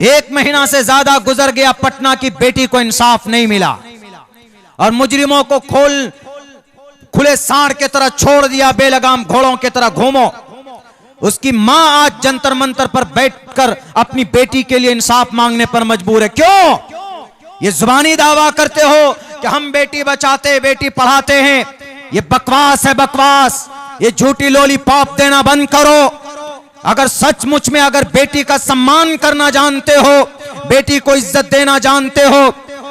1 महीना से ज्यादा गुजर गया, पटना की बेटी को इंसाफ नहीं मिला और मुजरिमों को खुले सांड के तरह छोड़ दिया, बेलगाम घोड़ों के तरह घूमो। उसकी मां आज जंतर मंतर पर बैठकर अपनी बेटी के लिए इंसाफ मांगने पर मजबूर है। क्यों? ये जुबानी दावा करते हो कि हम बेटी बचाते, बेटी पढ़ाते हैं। ये बकवास है, बकवास। ये झूठी लॉलीपॉप देना बंद करो। अगर सचमुच में अगर बेटी का सम्मान करना जानते हो, बेटी को इज्जत देना जानते हो,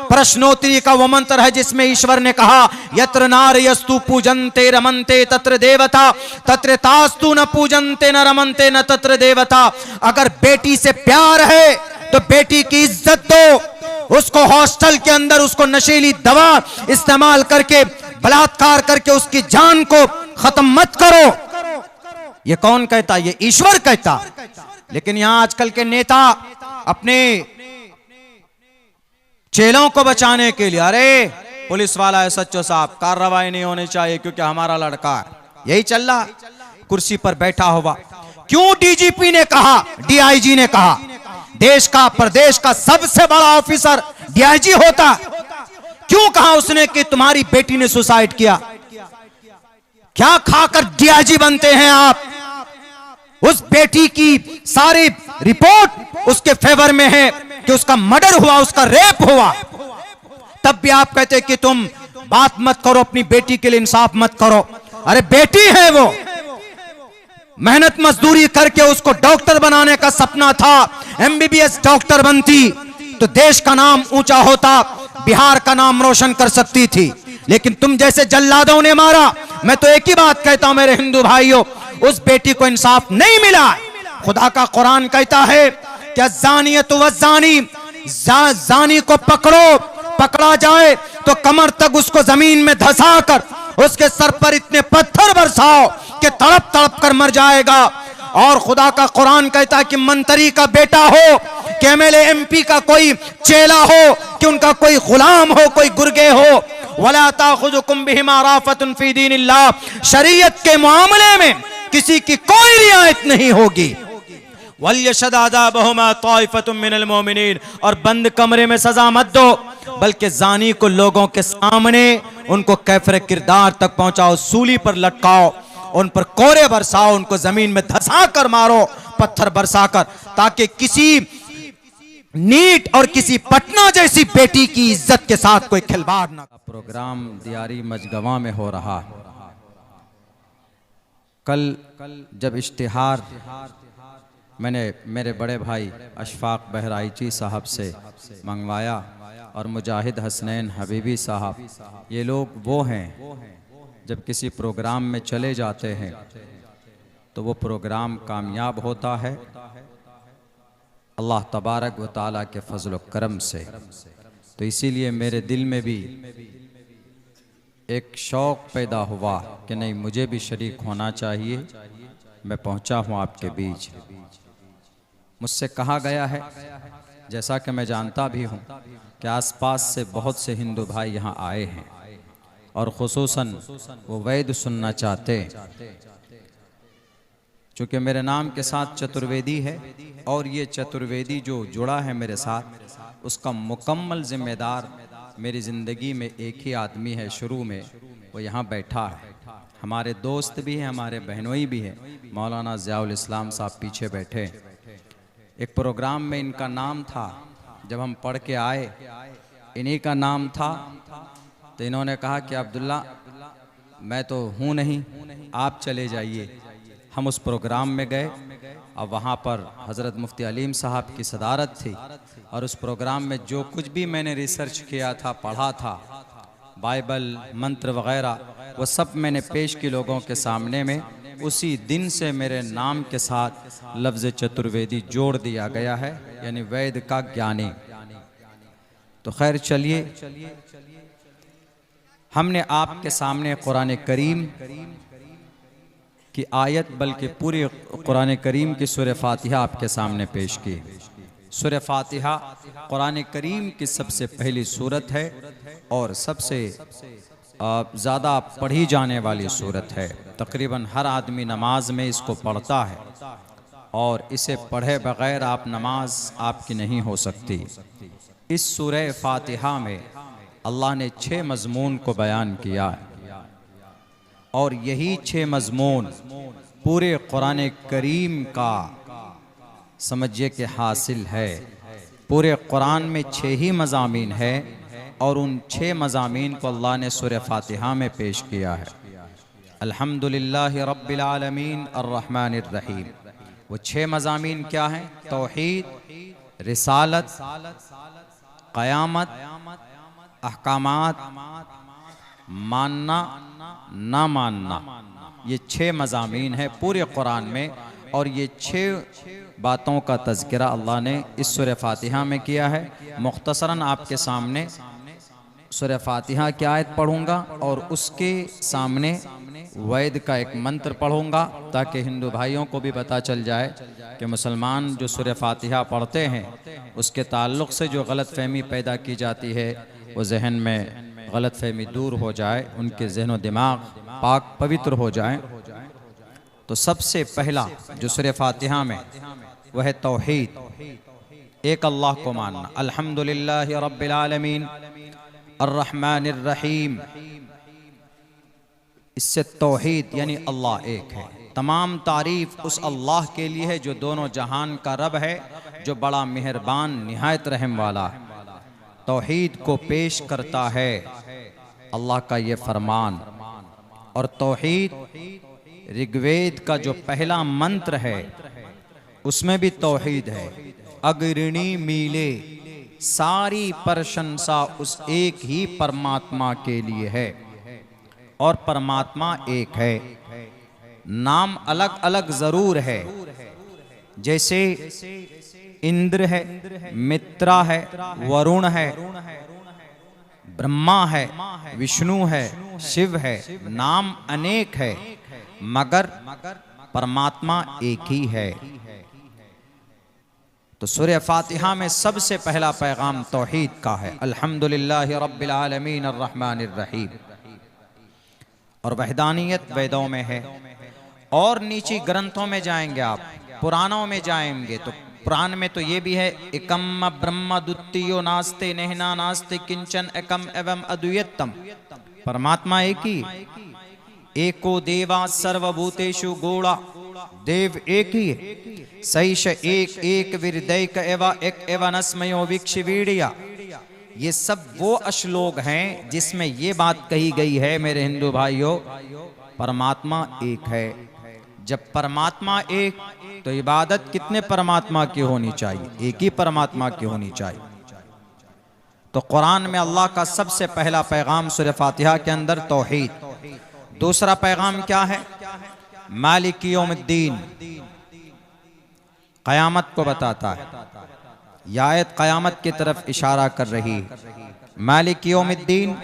प्रश्नोत्तरी का वो मंत्र है जिसमें ईश्वर ने कहा यत्र नार्यस्तु पूजन्ते रमन्ते तत्र देवता तत्र तास्तु न पूजन्ते न रमन्ते न तत्र देवता। अगर बेटी से प्यार है तो बेटी की इज्जत दो। उसको हॉस्टल के अंदर उसको नशीली दवा इस्तेमाल करके बलात्कार करके उसकी जान को खत्म मत करो। ये कौन कहता? ये ईश्वर कहता। लेकिन यहां आजकल के नेता अपने चेलों को बचाने के लिए, अरे पुलिस वाला है सच्चो साहब, कार्रवाई नहीं होनी चाहिए क्योंकि हमारा लड़का है, यही चल रहा कुर्सी पर बैठा हुआ। क्यों डीजीपी ने कहा, डीआईजी ने कहा, देश का प्रदेश का सबसे बड़ा ऑफिसर डीआईजी होता, क्यों कहा उसने कि तुम्हारी बेटी ने सुसाइड किया? क्या खाकर डीआईजी बनते हैं आप? उस बेटी की सारी रिपोर्ट उसके फेवर में है कि उसका मर्डर हुआ, उसका रेप हुआ, तब भी आप कहते कि तुम बात मत करो, अपनी बेटी के लिए इंसाफ मत करो। अरे बेटी है वो, मेहनत मजदूरी करके उसको डॉक्टर बनाने का सपना था, एमबीबीएस डॉक्टर बनती तो देश का नाम ऊंचा होता, बिहार का नाम रोशन कर सकती थी। लेकिन तुम जैसे जल्लादों ने मारा। मैं तो एक ही बात कहता हूं मेरे हिंदू भाइयों, उस बेटी को इंसाफ नहीं मिला। खुदा का कुरान कहता है कि ज़ानियतु वज़्ज़ानी, जानी को पकड़ो, पकड़ा जाए तो कमर तक उसको जमीन में धंसाकर उसके सर पर इतने पत्थर बरसाओ कि तड़प तड़प कर मर जाएगा। और खुदा का कुरान कहता है कि मंत्री का बेटा हो, कि एमएलए एमपी का कोई चेला हो, कि उनका कोई गुलाम हो, कोई गुर्गे हो, वला ताखुजुकुम बिहिमा राफतुन फी दीनिल्लाह, शरीयत के मामले में किसी की कोई रियायत नहीं होगी। वल्यशद अज़ाबहुमा ताइफतुम मिनल मोमिनीन, और बंद कमरे में सजा मत दो, बल्कि जानी को लोगों के सामने उनको कैफरे किरदार तक पहुंचाओ, सूली पर लटकाओ, उन पर कोरे बरसाओ, उनको जमीन में धंसा कर मारो, पत्थर बरसाकर, ताकि किसी नीट और किसी पटना जैसी बेटी की इज्जत के साथ कोई खिलवाड़ ना। प्रोग्राम दियारी मजगवा में हो रहा। कल जब इश्तिहार मैंने मेरे बड़े भाई अशफाक बहराइची साहब से मंगवाया और मुजाहिद हसनैन हबीबी साहब, ये लोग वो हैं जब किसी प्रोग्राम में चले जाते हैं तो वो प्रोग्राम कामयाब होता है अल्लाह तबारक व ताला के फजल व करम से। तो इसीलिए मेरे दिल में भी एक शौक़ पैदा हुआ कि नहीं, मुझे भी शरीक होना चाहिए। मैं पहुंचा हूं आपके बीच। मुझसे कहा गया है, जैसा कि मैं जानता भी हूं, कि आसपास से बहुत से हिंदू भाई यहां आए हैं और खुसूसन वो वैद सुनना चाहते हैं। चूँकि मेरे नाम के साथ चतुर्वेदी है और ये चतुर्वेदी जो जुड़ा है मेरे साथ, उसका मुकम्मल जिम्मेदार मेरी ज़िंदगी में एक ही आदमी है। शुरू में वो यहाँ बैठा है, हमारे दोस्त भी हैं, हमारे बहनोई भी हैं, मौलाना ज़ियाउल इस्लाम साहब पीछे बैठे। एक प्रोग्राम में इनका नाम था, जब हम पढ़ के आए इन्हीं का नाम था, तो इन्होंने कहा कि अब्दुल्ला मैं तो हूँ नहीं, आप चले जाइए। हम उस प्रोग्राम में गए और वहाँ पर हज़रत मुफ्ती अलीम साहब की सदारत थी और उस प्रोग्राम में जो कुछ भी मैंने रिसर्च किया था, पढ़ा था, बाइबल मंत्र वग़ैरह, वो सब मैंने पेश की लोगों के सामने में। उसी दिन से मेरे नाम के साथ लफ्ज़ चतुर्वेदी जोड़ दिया गया है, यानी वैद का ज्ञानी। तो खैर चलिए, हमने आपके सामने कुरान करीम की आयत, बल्कि पूरी कुरान करीम की सूरह फातिहा आपके सामने पेश की। सूरह फातिहा कुरान करीम की सबसे पहली सूरत है और सबसे ज़्यादा पढ़ी जाने वाली सूरत है। तकरीबन हर आदमी नमाज में इसको पढ़ता है और इसे पढ़े बगैर आप नमाज आपकी नहीं हो सकती। इस सूरह फातिहा में अल्लाह ने 6 मज़मून को बयान किया है और यही 6 मज़मून पूरे कुरान करीम का समझिए कि हासिल है। पूरे कुरान में 6 ही मज़ामीन है और उन 6 मज़ामीन को अल्लाह ने सूरह फातिहा में पेश किया है। अल्हम्दुलिल्लाहि रब्बिल आलमीन अर्रहमानिर रहीम। वो 6 मज़ामीन क्या हैं? तौहीद, रिसालत, क़यामत, अहकामात, मानना ना मानना। ये 6 मज़ामीन है पूरे कुरान में और ये 6 बातों का तज़किरा अल्लाह ने इस सूरह फातिहा में किया है। मुख्तसरन आपके सामने सूरह फातिहा की आयत पढ़ूंगा और उसके सामने वैद का एक मंत्र पढ़ूंगा ताकि हिंदू भाइयों को भी पता चल जाए कि मुसलमान जो सूरह फातिहा पढ़ते हैं उसके ताल्लुक़ से जो गलत फहमी पैदा की जाती है वो जहन में गलत फहमी दूर हो जाए, उनके जहन व दिमाग पाक पवित्र हो जाए। तो सबसे पहला जो सूरह फातिहा में वह है तौहीद, एक अल्लाह को मानना। अल्हम्दुलिल्लाहि रब्बिल आलमीन अर्रहमानिर रहीम। इससे तौहीद यानी अल्लाह एक है। तमाम तारीफ उस अल्लाह के लिए है जो दोनों जहान का रब है, जो बड़ा मेहरबान निहायत रहम वाला है। तौहीद को पेश करता है अल्लाह का ये फरमान। और तौहीद ऋग्वेद का जो पहला मंत्र है उसमें भी तौहीद है। अग्रणी मीले सारी प्रशंसा उस एक ही परमात्मा के लिए है और परमात्मा एक है। नाम अलग अलग जरूर है, जैसे इंद्र है, मित्रा है, वरुण है, ब्रह्मा है, विष्णु है, शिव है। नाम अनेक है मगर परमात्मा एक ही है। तो सूरह फातिहा में सबसे पहला पैगाम तौहीद का है। अल्हम्दुलिल्लाहि रब्बिल आलमीन अर्रहमानिर रहीम। और वहदानियत वेदों में है और नीचे ग्रंथों में जाएंगे आप, पुराणों में जाएंगे तो पुराण में तो ये भी है, एकम ब्रह्म द्वितीयो नास्ते नेहना नास्ते किंचन एकम एवं अद्वैतम। परमात्मा एक ही, एको देवा सर्वभूतेषु गौड़ा। देव एक ही है। सैष एक एक विरदैक एवा एक एवनस्मयो विक्षवीडिया। ये सब वो श्लोक हैं जिसमें ये बात कही गई है मेरे हिंदू भाइयों, परमात्मा एक है। जब परमात्मा एक, तो इबादत कितने परमात्मा की होनी चाहिए? एक ही परमात्मा की होनी चाहिए। तो कुरान में अल्लाह का सबसे पहला पैगाम सूरह फातिहा के अंदर तौहीद। दूसरा पैगाम क्या है? मालिक यौमिद्दीन, क़यामत को बताता है। यह आयत क़यामत की तरफ इशारा कर रही है। मालिक यौमिद्दीन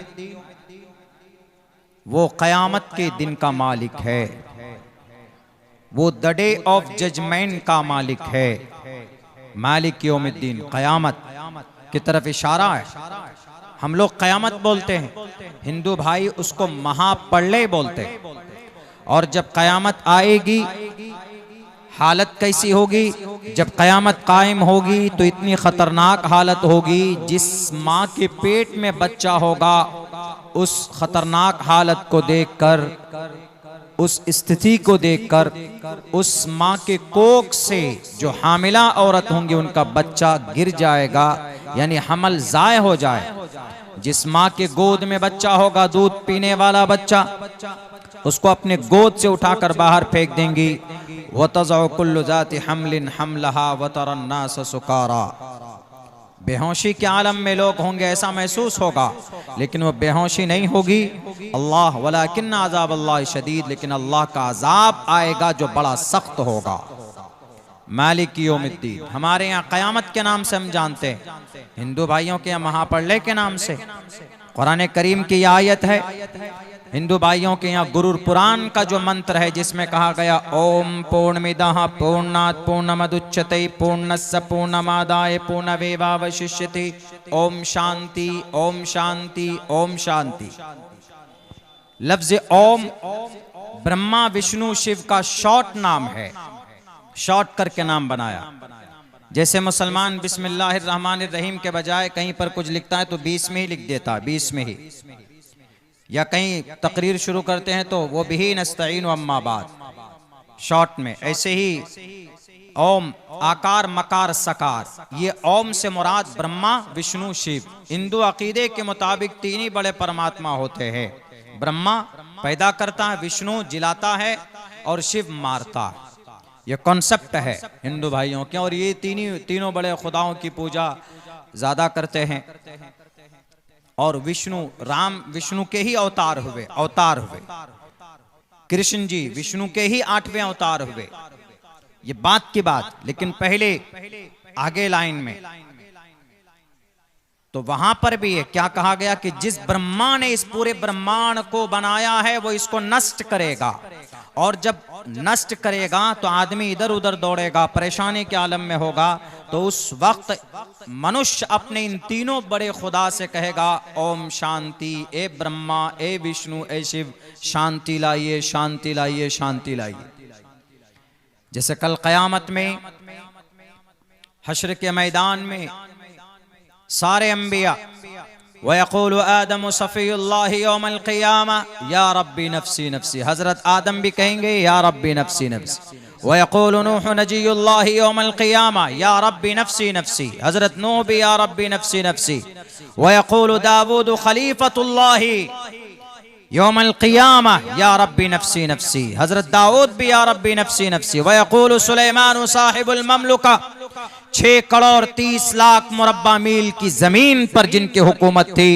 वो क़यामत के दिन का मालिक है, वो द डे ऑफ जजमेंट का मालिक है। मालिक यौमिद्दीन क़यामत की तरफ इशारा है। हम लोग क़यामत बोलते हैं, हिंदू भाई उसको महाप्रलय बोलते हैं। और जब क़यामत आएगी हालत कैसी होगी? जब क़यामत कायम होगी तो इतनी खतरनाक हालत होगी, जिस माँ के पेट में बच्चा होगा उस खतरनाक हालत को देखकर, उस स्थिति को देखकर, उस माँ के कोख से जो हामिला औरत होंगी उनका बच्चा गिर जाएगा, यानी हमल ज़ाय हो जाए। जिस माँ के गोद में बच्चा होगा, दूध पीने वाला बच्चा, उसको अपने गोद से उठाकर बाहर फेंक देंगी। वतज़अ कुल्लु ज़ाति हम्लिन हम्लहा वतरन नास सुकारा। बेहोशी के आलम में लोग होंगे, ऐसा महसूस होगा, लेकिन वो बेहोशी नहीं होगी। अल्लाह वलाकिन्न अज़ाब अल्लाह शदीद, लेकिन अल्लाह का अजाब आएगा जो बड़ा सख्त होगा। मालिक यौमिद्दीन हमारे यहाँ क़यामत के नाम से हम जानते हैं, हिंदू भाइयों के यहाँ महाप्रलय के नाम से। कुरान करीम की आयत है, हिंदू भाइयों के यहाँ गुरुर पुराण का जो मंत्र है जिसमें कहा गया ओम पूर्णमिदः पूर्णात् पूर्णमुदच्यते पूर्णस्य पूर्णमादाय पूर्णमेवावशिष्यते ओम शांति ओम शांति ओम शांति। लफ्ज ओम ब्रह्मा विष्णु शिव का शॉर्ट नाम है। शॉर्ट करके नाम बनाया। जैसे मुसलमान बिस्मिल्लाहिर्रहमानिर्रहीम के बजाय कहीं पर कुछ लिखता है तो 20 में ही लिख देता है, 20 में ही, या कहीं तकरीर शुरू करते हैं तो वो बिही नस्तईन व अम्मा बाद, शॉर्ट में। ऐसे ही ओम आकार मकार सकार, ये ओम से मुराद ब्रह्मा विष्णु शिव। हिंदू अकीदे के मुताबिक तीन ही बड़े परमात्मा होते हैं, ब्रह्मा पैदा करता है, विष्णु जिलाता है और शिव मारता है। ये कॉन्सेप्ट है हिंदू भाइयों के, और ये तीनों बड़े खुदाओं की पूजा ज्यादा करते हैं। और राम विष्णु के ही अवतार हुए। कृष्ण जी विष्णु के ही 8वें अवतार हुए, ये बात की बात। लेकिन पहले आगे लाइन में तो वहां पर भी ये क्या कहा गया कि जिस ब्रह्मा ने इस पूरे ब्रह्मांड को बनाया है वो इसको नष्ट करेगा, और जब नष्ट करेगा तो आदमी इधर उधर दौड़ेगा, परेशानी के आलम में होगा। तो उस वक्त मनुष्य अपने इन तीनों बड़े खुदा से कहेगा ओम शांति, ए ब्रह्मा, ए विष्णु, ए शिव, शांति लाइए, शांति लाइए, शांति लाइए। जैसे कल क़यामत में हश्र के मैदान में सारे अंबिया वयक़ूलु आदम सफ़ीउल्लाह यौमल क़ियामा या रब्बी नफ़्सी नफ़्सी, हज़रत आदम भी कहेंगे या रब्बी नफ़्सी नफ़्सी। वयक़ूलु नूह नजीयुल्लाह यौमल क़ियामा या रब्बी नफ़्सी नफ़्सी, हज़रत नूह भी या रब्बी नफ़्सी नफ़्सी। वयक़ूलु दाऊद खलीफ़तुल्लाह यौमल क़ियामा या रब्बी नफ़्सी नफ़्सी, हज़रत दाऊद भी या रब्बी नफ़्सी नफ़्सी। वयक़ूलु सुलैमान साहिबुल ममलुका, 6 करोड़ 30 लाख मुरब्बा मील की जमीन पर जिनकी हुकूमत थी,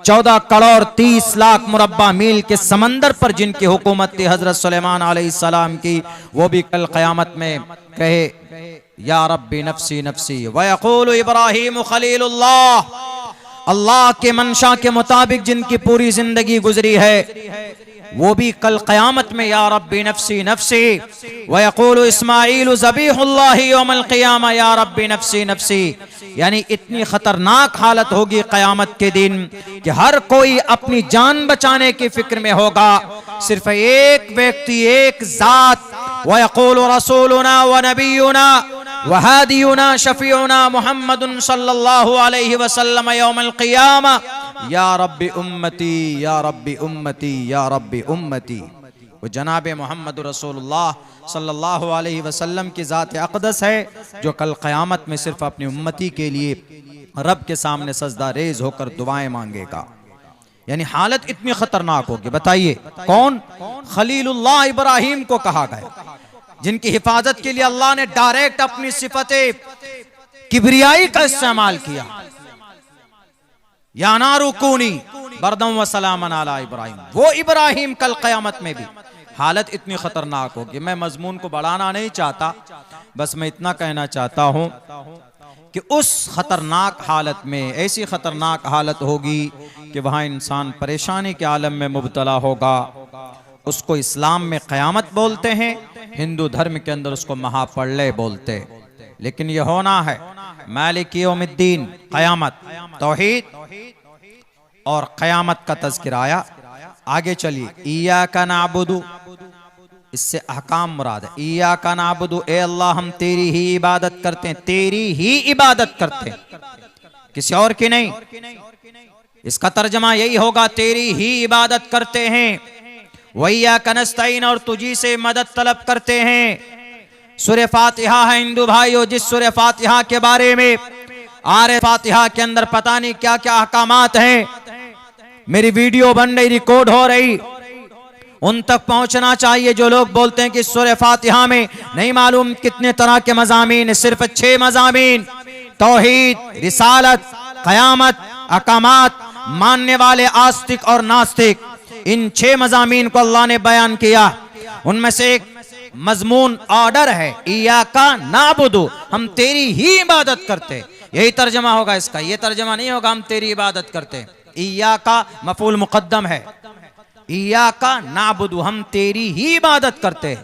14 करोड़ 30 लाख मुरब्बा मील के समंदर पर जिनकी हुकूमत थी हजरत सुलेमान अलैहिस्सलाम की, वो भी कल क़यामत में कहे या रब्बी नफ़्सी नफ़्सी। वयक़ूलु इब्राहीम खलीलुल्लाह, अल्लाह के मंशा के मुताबिक जिनकी पूरी जिंदगी गुजरी है वो भी कल क़यामत में या रब्बी नफ़्सी नफ़्सी। वयक़ूलु इस्माईलु ज़बीहुल्लाह यौमल क़ियामा या रब्बी नफ़्सी नफ़्सी। यानी इतनी खतरनाक हालत होगी क़यामत के दिन कि हर कोई अपनी जान बचाने की फिक्र में होगा। सिर्फ एक व्यक्ति, एक जात, वयक़ूलु रसूलुना व नबियुना वहादियुना शफीउना मुहम्मदुन सल्लल्लाहु अलैहि वसल्लम यौमल क़ियामा या रब्बी उम्मती, या रब्बी उम्मती, या रब्बी उम्मती। वो जनाब मोहम्मद रसूलुल्लाह सल्लल्लाहु अलैहि वसल्लम की ज़ात अक़दस है जो कल क़यामत में सिर्फ अपनी उम्मती के लिए रब के सामने सजदा रेज होकर दुआएं मांगेगा। यानी हालत इतनी खतरनाक होगी। बताइए कौन? खलीलुल्लाह इब्राहीम को कहा गया, जिनकी हिफाजत के लिए अल्लाह ने डायरेक्ट अपनी सिफते किबरियाई का इस्तेमाल किया। या नारुकूनी बरदम व सलामन अला इब्राहीम, वो इब्राहीम कल क़यामत में भी। हालत इतनी खतरनाक होगी। मैं मजमून को बढ़ाना नहीं चाहता, बस मैं इतना कहना चाहता हूं कि उस खतरनाक हालत में ऐसी खतरनाक हालत होगी कि वहां इंसान परेशानी के आलम में मुब्तला होगा। उसको इस्लाम में क़यामत बोलते हैं, हिंदू धर्म के अंदर उसको महाप्रलय बोलते। लेकिन ये होना है मालिक यौमिद्दीन, क़यामत, तौहीद और क़यामत का तज़किरा आया। आगे चलिए, इय्याका नअबुदु, इससे अहकाम मुराद है। इय्याका नअबुदु, ए अल्लाह हम तेरी ही इबादत करते हैं, तेरी ही इबादत करते हैं, किसी और की नहीं। इसका तर्जमा यही होगा, तेरी ही इबादत करते हैं। वइय्याका नस्तईन, और तुझी से मदद तलब करते हैं। सूरह फातिहा है हिंदू भाइयों, जिस सूरह फातिहा के बारे में आरे फातिहा के अंदर पता नहीं क्या क्या अहकामात हैं। मेरी वीडियो बन रही, रिकॉर्ड हो रही, उन तक पहुंचना चाहिए जो लोग बोलते हैं कि सूरह फातिहा में नहीं मालूम कितने तरह के मज़ामीन। सिर्फ 6 मज़ामीन, तौहीद, रिसालत, क़यामत, अहकामात, मानने वाले आस्तिक और नास्तिक, इन 6 मज़ामीन को अल्लाह ने बयान किया। उनमें से एक मजमून ऑर्डर है, इय्याका नअबुदु, हम तेरी ही इबादत करते। यही तर्जमा होगा इसका, ये तर्जमा नहीं होगा हम तेरी इबादत करते। इय्याका मफूल मुक़द्दम है, इय्याका नअबुदु, हम तेरी ही इबादत करते।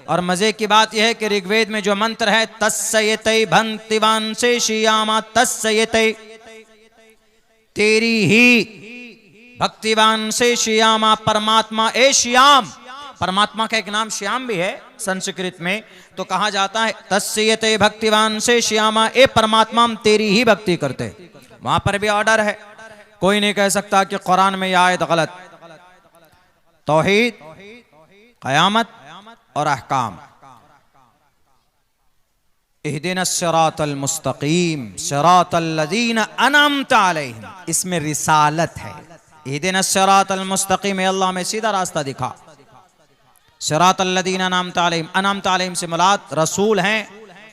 और मजे की बात यह है कि ऋग्वेद में जो मंत्र है, तस्सयते भंतिवान से शियामा तस्सयते, तेरी ही भक्तिवान से शियामा, परमात्मा ए श्याम, परमात्मा का एक नाम श्याम भी है संस्कृत में, तो कहा जाता है तस्यते भक्तिवान से श्यामा, ए परमात्मा हम तेरी ही भक्ति करते। वहां पर भी ऑर्डर है, कोई नहीं कह सकता कि कुरान में यह आयत गलत। तौहीद, क़यामत और अहकाम। इहदिनस सिरातल मुस्तकीम सिरातल लज़ीना अनअमता अलैहिम, इसमें रिसालत है। इहदिनस सिरातल मुस्तकीम, अल्लाह में सीधा रास्ता दिखा। सिरातल लज़ीना अनअमता अलैहिम, अनअमता अलैहिम से मुराद रसूल हैं,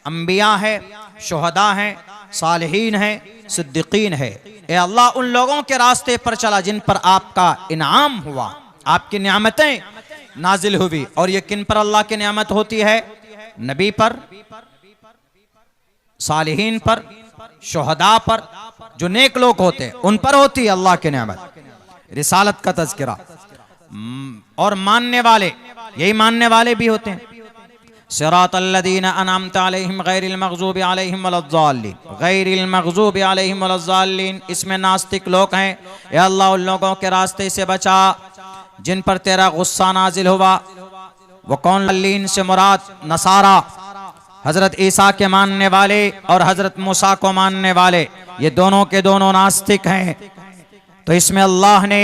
अंबिया है, शुहदा हैं, सालिहीन हैं, सिद्दीकीन है। ए अल्लाह उन लोगों के रास्ते पर चला जिन पर आपका इनाम हुआ, आपकी नियामतें नाजिल हुई। और ये किन पर अल्लाह की नियामत होती है? नबी पर, सालिहीन पर, शुहदा पर, जो नेक लोग होते हैं उन पर होती है अल्लाह की नियामत। रिसालत का तज़किरा। और मानने वाले, यही मानने वाले भी होते हैं। सिरातल लज़ीना अनअमता अलैहिम गैरिल मग़ज़ूबि अलैहिम वलज़्ज़ालिन, गैरिल मग़ज़ूबि अलैहिम वलज़्ज़ालिन, इसमें नास्तिक लोग हैं। या अल्लाह उन लोगों के रास्ते से बचा जिन पर तेरा गुस्सा नाजिल हुआ। वो कौन? लीन से मुराद नसारा, हजरत ईसा के मानने वाले और हजरत मूसा को मानने वाले, ये दोनों के दोनों नास्तिक हैं। तो इसमें अल्लाह ने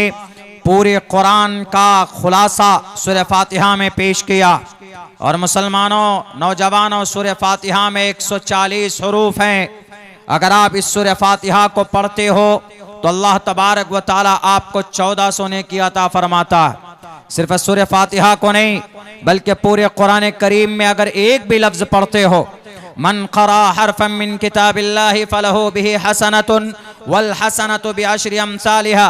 पूरे कुरान का खुलासा सूरह फातिहा में पेश किया। और मुसलमानों, नौजवानों, सूरह फातिहा में 140 हरूफ हैं। अगर आप इस सूरह फातिहा को पढ़ते हो तो अल्लाह तबारक व तआला आपको 1400 नेकी अता फरमाता है। सिर्फ सूरह फातिहा को नहीं बल्कि पूरे कुरान करीम में अगर एक भी लफ्ज पढ़ते हो, मन क़रा हरफन मिन किताबिल्लाहि फलहु बिही हसनतुन वल हसनतु बिअशरि अमसालिहा,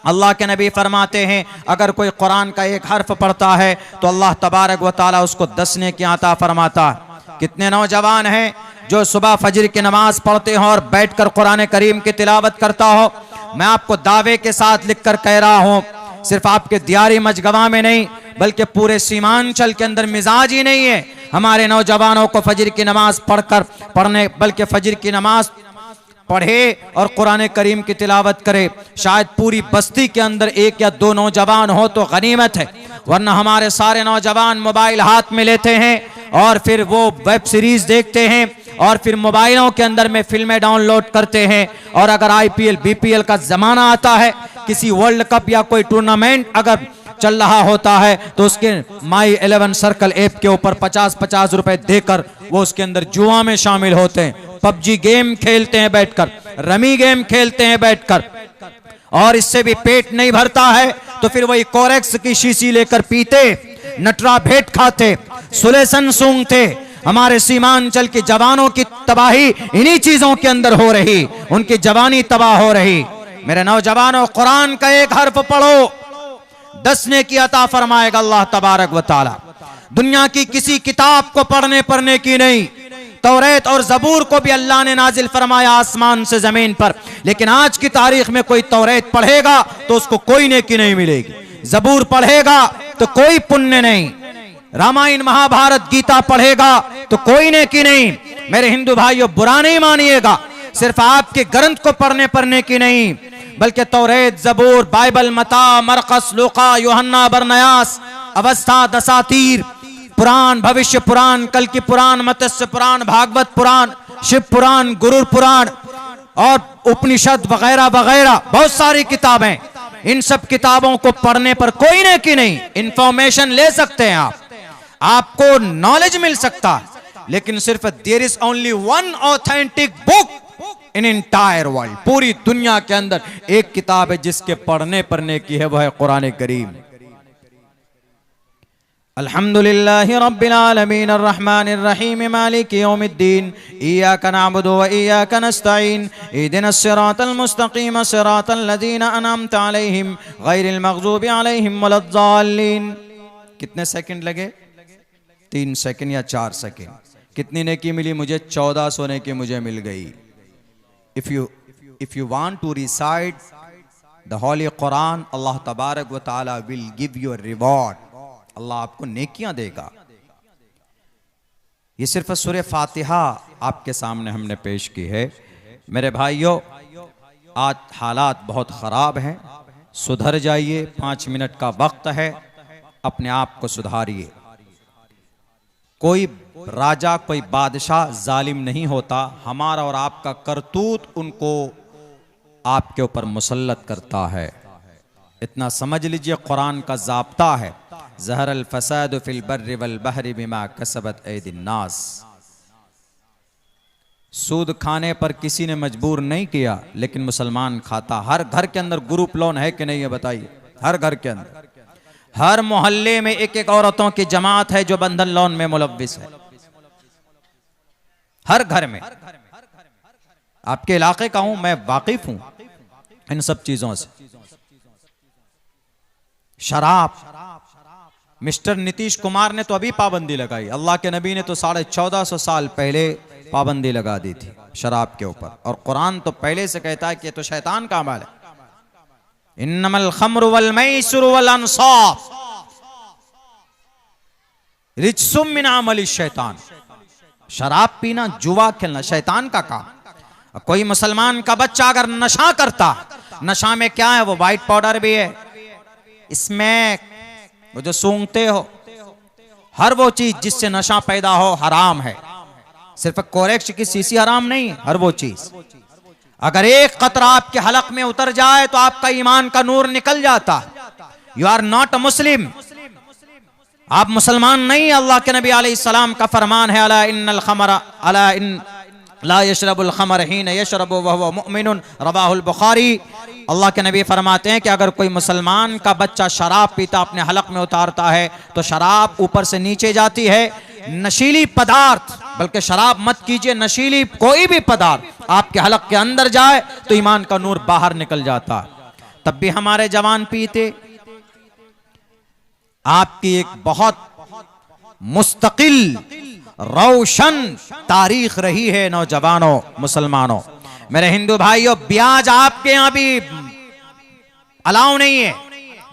अल्लाह के नबी फरमाते हैं अगर कोई कुरान का एक हर्फ पढ़ता है तो अल्लाह तबारक व तआला उसको 10 नेकी अता फरमाता है। कितने नौजवान हैं जो सुबह फजर की नमाज पढ़ते हो और बैठकर कुरान करीम की तिलावत करता हो। मैं आपको दावे के साथ लिखकर कह रहा हूँ, सिर्फ आपके दियारी मजगवा में नहीं बल्कि पूरे सीमांचल के अंदर मिजाज ही नहीं है हमारे नौजवानों को फजर की नमाज पढ़ने बल्कि फजर की नमाज पढ़े और कुरान करीम की तिलावत करे। शायद पूरी बस्ती के अंदर 1 या 2 नौजवान हो तो गनीमत है, वरना हमारे सारे नौजवान मोबाइल हाथ में लेते हैं और फिर वो वेब सीरीज देखते हैं और फिर मोबाइलों के अंदर में फिल्में डाउनलोड करते हैं। और अगर IPL BPL का जमाना आता है, किसी वर्ल्ड कप या कोई टूर्नामेंट अगर चल रहा होता है तो उसके माई 11 सर्कल ऐप के ऊपर 50-50 रुपए देकर वो उसके अंदर जुआ में शामिल होते हैं, पबजी गेम खेलते हैं बैठकर, रमी गेम खेलते हैं बैठकर। और इससे भी पेट नहीं भरता है तो फिर वही कोरेक्स की शीशी लेकर पीते, नटरा भेंट खाते, सुलेसन सूंघते। हमारे सीमांचल के जवानों की तबाही इन्हीं चीजों के अंदर हो रही, उनकी जवानी तबाह हो रही। मेरे नौजवानों, कुरान का एक हर्फ पढ़ो, 10 नेकी अता फरमाएगा अल्लाह तबारक व तआला। दुनिया की किसी किताब को पढ़ने की नहीं, तौरेत और ज़बूर को भी अल्लाह ने नाजिल फरमाया आसमान से जमीन पर, लेकिन आज की तारीख में कोई तौरेत पढ़ेगा तो उसको कोई नेकी नहीं मिलेगी, ज़बूर पढ़ेगा तो कोई पुण्य नहीं, रामायण महाभारत गीता पढ़ेगा तो कोई नेकी नहीं। मेरे हिंदू भाइयों, बुरा नहीं मानिएगा, सिर्फ आपके ग्रंथ को पढ़ने की नहीं बल्कि तौरेत, ज़बूर, बाइबल, मता, मरकस, लूका, यूहन्ना, बरनयास, अवस्था, दसातीर, पुराण, भविष्य पुराण, कल की पुराण, मत्स्य पुराण, भागवत पुराण, शिव पुराण, गुरु पुराण और उपनिषद वगैरह वगैरह बहुत सारी किताबें। इन सब किताबों को पढ़ने पर कोई नेकी नहीं, इंफॉर्मेशन ले सकते हैं आपको नॉलेज मिल सकता है, लेकिन सिर्फ there is only one authentic book in entire world, पूरी दुनिया के अंदर एक किताब है जिसके पढ़ने की है, वह है कुरान करीम। अल्हम्दुलिल्लाहि रब्बिल आलमीन अर्रहमानिर रहीम मालिकि यौमिद्दीन इय्याका नअबुदु व इय्याका नस्तईन इहदिनस सिरातल मुस्तकीम सिरातल लज़ीना अनअमता अलैहिम गैरिल मग़ज़ूबि अलैहिम वलद्दाल्लीन। कितने सेकंड लगे? 3 सेकंड या 4 सेकंड। कितनी नेकी मिली मुझे? 1400 नेकी मुझे मिल गई। If you want to recite the Holy Quran, Allah Tabarak wa Ta'ala will give you a reward. अल्लाह आपको नेकियां देगा। ये सिर्फ सूरह फातिहा आपके सामने हमने पेश की है। मेरे भाइयों, आज हालात बहुत खराब हैं, सुधर जाइए, 5 मिनट का वक्त है। अपने आप को सुधारिए। कोई राजा, कोई बादशाह जालिम नहीं होता। हमारा और आपका करतूत उनको आपके ऊपर मुसल्लत करता है। इतना समझ लीजिए, कुरान का ज़ाब्ता है, ज़हरल फसाद फिल बर्रि वल बहरि बिमा कसबत ऐदिन नास। सूद खाने पर किसी ने मजबूर नहीं किया, लेकिन मुसलमान खाता। हर घर के अंदर ग्रुप लोन है कि नहीं है बताइए? हर घर के अंदर, हर मोहल्ले में एक एक औरतों की जमात है जो बंधन लोन में मुलव्विस है। हर घर में। आपके इलाके का हूं मैं, वाकिफ हूं इन सब चीजों से। शराब, मिस्टर नीतीश कुमार ने तो अभी पाबंदी लगाई, अल्लाह के नबी ने तो 1450 साल पहले पाबंदी लगा दी थी शराब के ऊपर। और कुरान तो पहले से कहता है कि ये तो शैतान का अमल है। इन्नमल खम्रु वल मैसुरु वल अंसाब रिज्सुम मिन अमलि शैतान। शराब पीना, जुआ खेलना शैतान का काम। कोई मुसलमान का बच्चा अगर नशा करता, नशा में क्या है? वो व्हाइट पाउडर भी है, स्मैक, वो जो सूंघते हो, हर वो चीज जिससे नशा पैदा हो हराम है। सिर्फ कोरेक्स की शीशी हराम नहीं, हर वो चीज। अगर एक कतरा आपके हलक में उतर जाए तो आपका ईमान का नूर निकल जाता। यू आर नॉट अ मुस्लिम, आप मुसलमान नहीं। अल्लाह के नबी अलैहिस्सलाम का फरमान है, अला इन्नल खमरा अला इन ला यशरबुल खमर हीन यशरबु वहुव मुमिनुन, रवाहुल बुखारी। अल्लाह के नबी फरमाते हैं कि अगर कोई मुसलमान का बच्चा शराब पीता, अपने हलक में उतारता है, तो शराब ऊपर से नीचे जाती है। नशीली पदार्थ, बल्कि शराब मत कीजिए, नशीली कोई भी पदार्थ आपके हलक के अंदर जाए तो ईमान का नूर बाहर निकल जाता। तब भी हमारे जवान पीते। आपकी एक बहुत मुस्तकिल रोशन तारीख रही है नौजवानों, मुसलमानों, मेरे हिंदू भाइयों। ब्याज आपके यहां भी अलाउ नहीं है।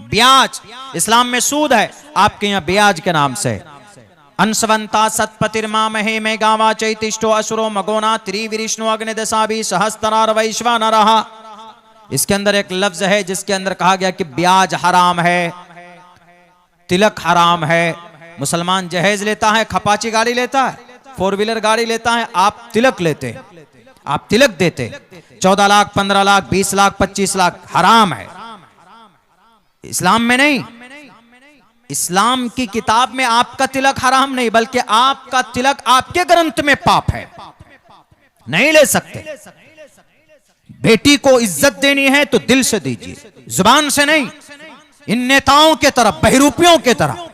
ब्याज इस्लाम में सूद है, आपके यहां ब्याज के नाम से। अंशवंता सतपतिर्मा महे में गावा चैतिष्टो असुरो मगोना त्रिविष्णु अग्निदशाभि सहस्त्रार वैश्वा न रहा। इसके अंदर एक लफ्ज है जिसके अंदर कहा गया कि ब्याज हराम है, तिलक हराम है। मुसलमान जहेज लेता है, खपाची गाड़ी लेता है, 4 व्हीलर गाड़ी लेता है, आप तिलक लेते, आप तिलक देते। 14 लाख, 15 लाख, 20 लाख, 25 लाख हराम है, इस्लाम में नहीं। इस्लाम की किताब में आपका तिलक हराम नहीं, बल्कि आपका तिलक आपके ग्रंथ में पाप है, नहीं ले सकते। बेटी को इज्जत देनी है तो दिल से दीजिए, जुबान से नहीं। इन नेताओं के तरफ, बहरूपियों के तरह।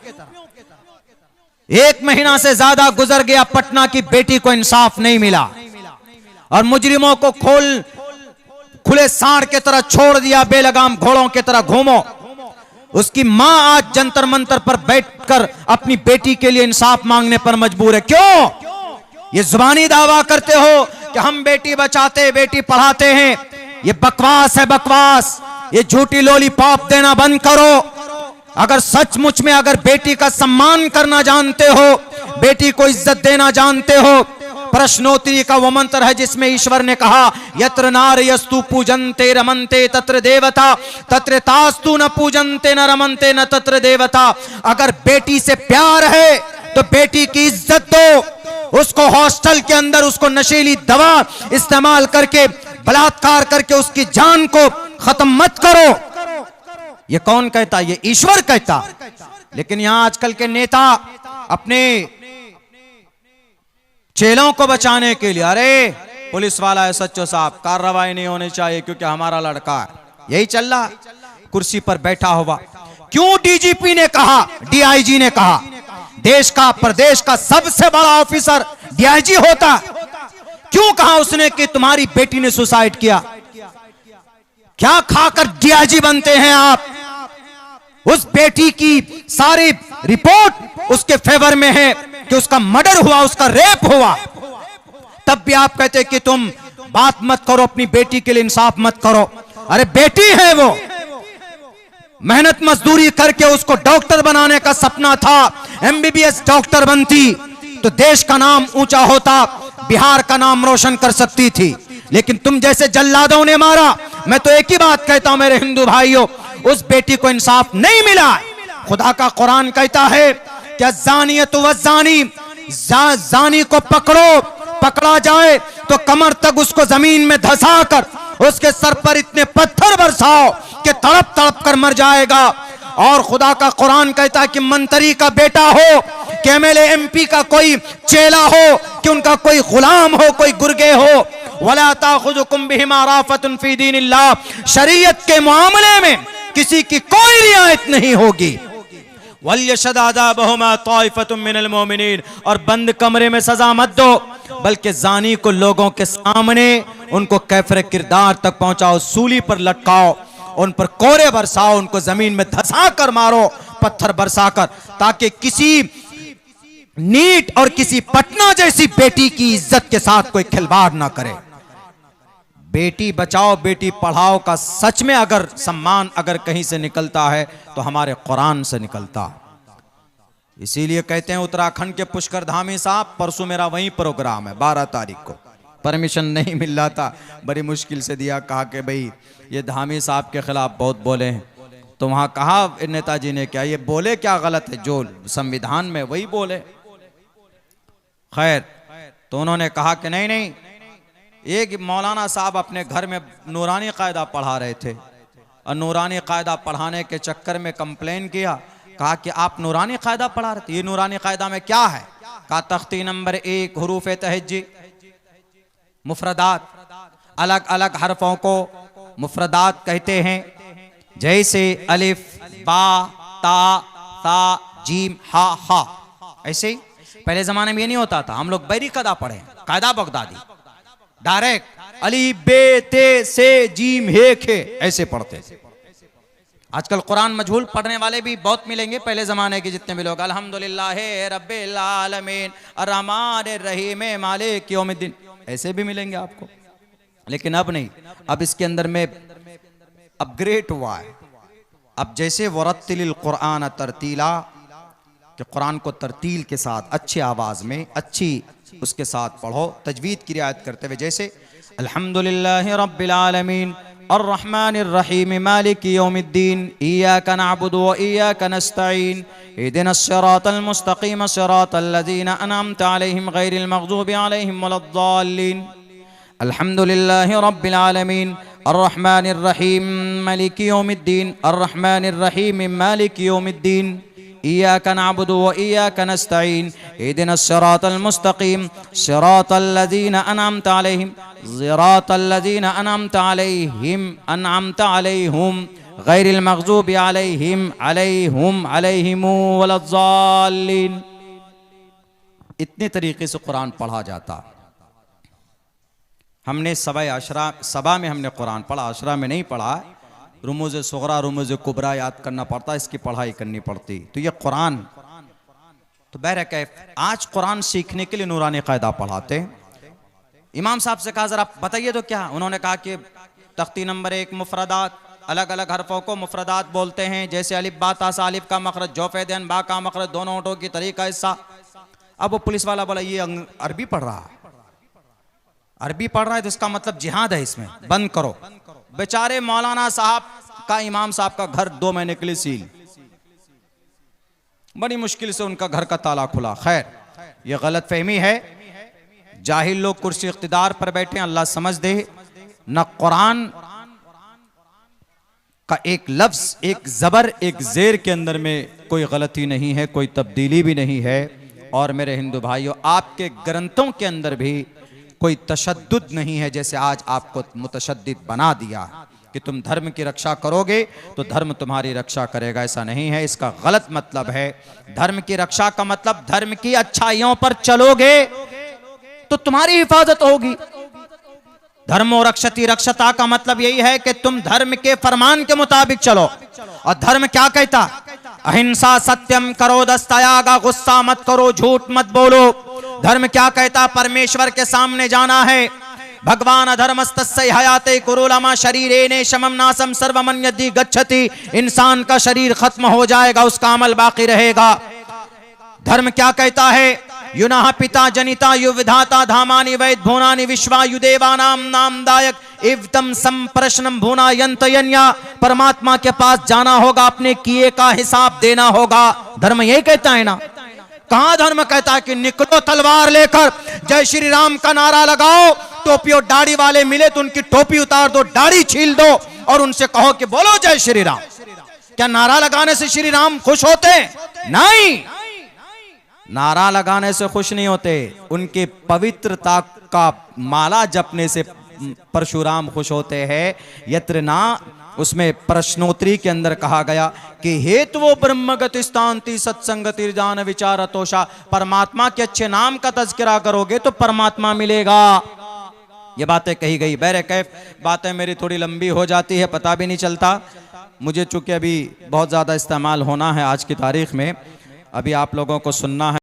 1 महीना से ज्यादा गुजर गया, पटना की बेटी को इंसाफ नहीं मिला और मुजरिमों को खुले सांड के तरह छोड़ दिया, बेलगाम घोड़ों की तरह घूमो। उसकी मां आज जंतर मंतर पर बैठकर अपनी बेटी के लिए इंसाफ मांगने पर मजबूर है। क्यों? ये जुबानी दावा करते हो कि हम बेटी बचाते, बेटी पढ़ाते हैं। ये बकवास है, बकवास। ये झूठी लॉलीपॉप देना बंद करो। अगर सचमुच में अगर बेटी का सम्मान करना जानते हो, बेटी को इज्जत देना जानते हो, प्रश्नोत्तरी का वो मंत्र है जिसमें ईश्वर ने कहा, यत्र नार्यस्तु पूजन्ते रमन्ते तत्र देवता तत्र तास्तु न पूजन्ते न रमन्ते न तत्र देवता। अगर बेटी से प्यार है तो बेटी की इज्जत दो। उसको हॉस्टल के अंदर उसको नशीली दवा इस्तेमाल करके, बलात्कार करके उसकी जान को खत्म मत करो। ये कौन कहता? ये ईश्वर कहता। लेकिन यहां आजकल के नेता अपने चेलों को बचाने के लिए, अरे पुलिस वाला है सच्चो साहब, कार्रवाई नहीं होनी चाहिए क्योंकि हमारा लड़का है, यही चल रहा है कुर्सी पर बैठा हुआ। क्यों डीजीपी ने कहा, डीआईजी ने कहा, देश का प्रदेश का सबसे बड़ा ऑफिसर डीआईजी होता, क्यों कहा उसने कि तुम्हारी बेटी ने सुसाइड किया? क्या खाकर डीआईजी बनते हैं आप? उस बेटी की सारी रिपोर्ट उसके फेवर में है कि उसका मर्डर हुआ, उसका रेप हुआ। तब भी आप कहते कि तुम बात मत करो, अपनी बेटी के लिए इंसाफ मत करो। अरे बेटी है वो, मेहनत मजदूरी करके उसको डॉक्टर बनाने का सपना था। एमबीबीएस डॉक्टर बनती तो देश का नाम ऊंचा होता, बिहार का नाम रोशन कर सकती थी। लेकिन तुम जैसे जल्लादों ने मारा। मैं तो एक ही बात कहता हूं मेरे हिंदू भाइयों, उस बेटी को इंसाफ नहीं मिला। खुदा का कुरान कहता है कि ज़ानियत व ज़ानी, ज़ानी को पकड़ो, पकड़ा जाए तो कमर तक उसको जमीन में धंसा कर उसके सर पर इतने पत्थर बरसाओ कि तड़प तड़प कर मर जाएगा। और खुदा का कुरान कहता है कि मंत्री का बेटा हो, कि एमएलए एमपी का कोई चेला हो, कि उनका कोई गुलाम हो, कोई गुर्गे हो, वला ताखुजुकुम बिहिमा राफतुन फी दीनिल्लाह, शरीयत के मामले में किसी की कोई रियायत नहीं होगी। वल्यशद अज़ाबहुमा ताइफतुम मिनल मोमिनीन, और बंद कमरे में सजा मत दो, बल्कि जानी को लोगों के सामने उनको कैफरे किरदार तक पहुंचाओ, सूली पर लटकाओ, उन पर कोरे बरसाओ, उनको जमीन में धंसा कर मारो, पत्थर बरसा कर, ताकि किसी नीट और किसी पटना जैसी बेटी की इज्जत के साथ कोई खिलवाड़ ना करे। बेटी बचाओ बेटी पढ़ाओ का सच में अगर सम्मान अगर कहीं से निकलता है तो हमारे कुरान से निकलता। इसीलिए कहते हैं उत्तराखंड के पुष्कर धामी साहब, परसों मेरा वहीं प्रोग्राम है 12 तारीख को, परमिशन नहीं मिल रहा था, बड़ी मुश्किल से दिया, कहा कि भाई ये धामी साहब के खिलाफ बहुत बोले हैं। तो वहां कहा नेताजी ने क्या ये बोले क्या गलत है, जो संविधान में वही बोले। खैर, तो उन्होंने कहा कि नहीं नहीं, एक मौलाना साहब अपने घर में नूरानी कायदा पढ़ा रहे थे और नूरानी कायदा पढ़ाने के चक्कर में कंप्लेन किया, कहा कि आप नूरानी कायदा पढ़ा रहे थे, ये नूरानी कायदा में क्या है? कहा तख्ती नंबर 1 हुरूफ तहज्जी मुफरदात, अलग अलग हरफों को मुफरदात कहते हैं, जैसे अलिफ बा ता सा जीम हा हा। ऐसे ही पहले जमाने में ये नहीं होता था, हम लोग बैरी कायदा पढ़े, कायदा बगदादी, डायरेक्ट अली बे ते से जीम हे खे ऐसे पढ़ते थे। आजकल कुरान मजहूल पढ़ने वाले भी बहुत मिलेंगे, पहले जमाने के जितने भी लोग, अल्हम्दुलिल्लाह रब्बिल आलमीन अर्रहमानिर रहीम मालिक यौमिद्दीन, ऐसे भी मिलेंगे आपको। लेकिन अब नहीं, अब इसके अंदर में अपग्रेड हुआ है। अब जैसे वरत्तिलिल कुरान तरतीला, कि कुरान को तरतील के साथ अच्छी आवाज में अच्छी उसके साथ पढ़ो, तजवीद की रियायत करते हुए, जैसे अल्हम्दुलिल्लाहि रब्बिल आलमीन अर्रहमानिर रहीम मालिकी यौमिद्दीन इय्याका नअबुदु व इय्याका नस्तईन इहदिनस सिरातल मुस्तकीम सिरातल लज़ीना अनअमता अलैहिम गैरिल मग़ज़ूबि अलैहिम वलद्दाल्लीन। अल्हम्दुलिल्लाहि रब्बिल आलमीन अर्रहमानिर रहीम मालिकी यौमिद्दीन अर्रहमानिर रहीम मालिकी यौमिद्दीन इय्याका नअबुदु व इय्याका नस्तईन इहदिनस सिरातल मुस्तकीम सिरातल लज़ीना अनअमता अलैहिम सिरातल लज़ीना अनअमता अलैहिम गैरिल मग़ज़ूबि अलैहिम वलद्दाल्लीन। इतने तरीके से कुरान पढ़ा जाता। हमने सभा में हमने कुरान पढ़ा, आशरा में नहीं पढ़ा। रुमूज़ सुगरा रुमूज़ कुबरा याद करना पड़ता, इसकी पढ़ाई करनी पड़ती। तो ये कुरान तो बहरकैफ आज कुरान सीखने के लिए नूरानी कायदा पढ़ाते हैं। इमाम साहब से कहा जरा बताइए तो क्या, उन्होंने कहा कि तख्ती नंबर 1 मुफरदात, अलग अलग हरफों को मुफरदात बोलते हैं, जैसे अलिफ बा ता सा, अलिफ का मखरज जोफे देन, बा का मखरज दोनों होठों की तरीका हिस्सा। अब वो पुलिस वाला बोला ये अरबी पढ़ रहा है, अरबी पढ़ रहा है तो इसका मतलब जिहाद है, इसमें बंद करो। बेचारे मौलाना साहब का, इमाम साहब का घर 2 महीने के लिए सील, बड़ी मुश्किल से उनका घर का ताला खुला। खैर, ये गलत फहमी है, जाहिल लोग कुर्सी इख्तिदार पर बैठे, अल्लाह समझ दे। न कुरान का एक लफ्ज, एक जबर, एक जेर के अंदर में कोई गलती नहीं है, कोई तब्दीली भी नहीं है। और मेरे हिंदू भाइयों, आपके ग्रंथों के अंदर भी कोई तशद्दुद नहीं है, जैसे आज आपको मुतशद्दिद बना दिया कि तुम धर्म की रक्षा करोगे तो धर्म तुम्हारी रक्षा करेगा। ऐसा नहीं है, इसका गलत मतलब है। धर्म की रक्षा का मतलब धर्म की अच्छाइयों पर चलोगे तो तुम्हारी हिफाजत होगी। धर्मो रक्षति रक्षता का मतलब यही है कि तुम धर्म के फरमान के मुताबिक चलो। और धर्म क्या कहता? अहिंसा सत्यम करो दस्तयागा, गुस्सा मत करो, झूठ मत बोलो। धर्म क्या कहता? परमेश्वर के सामने जाना है। भगवान अधर्मस्तस्य हयाते कुरुलमा शरीरेने शमम नासम सर्वमन यदि गच्छति। इंसान का शरीर खत्म हो जाएगा, उसका अमल बाकी रहेगा। धर्म क्या कहता है? युनः पिता जनिता युविधाता धामानि वैद भुवनानि विश्वा युदेवानाम नामदायक इवतम संप्रश्नम भूना यंतयन्या, परमात्मा के पास जाना होगा, अपने किए का हिसाब देना होगा। धर्म यही कहता है ना। कहां धर्म कहता है कि निकलो तलवार लेकर जय श्री राम का नारा लगाओ, टोपी और दाढ़ी वाले मिले तो उनकी टोपी उतार दो, दाढ़ी छील दो और उनसे कहो कि बोलो जय श्री राम। क्या नारा लगाने से श्री राम खुश होते? नहीं, नारा लगाने से खुश नहीं होते, उनके पवित्रता का माला जपने से परशुराम खुश होते हैं। यत्र ना, उसमें प्रश्नोत्तरी के अंदर कहा गया कि हेतु ब्रह्मगति स्थांति सत्संगति जान विचारतोषा, परमात्मा के अच्छे नाम का तज़किरा करोगे तो परमात्मा मिलेगा। ये बातें कही गई। बहरे कैफ बातें मेरी थोड़ी लंबी हो जाती है, पता भी नहीं चलता मुझे, चूंकि अभी बहुत ज़्यादा इस्तेमाल होना है आज की तारीख में, अभी आप लोगों को सुनना है।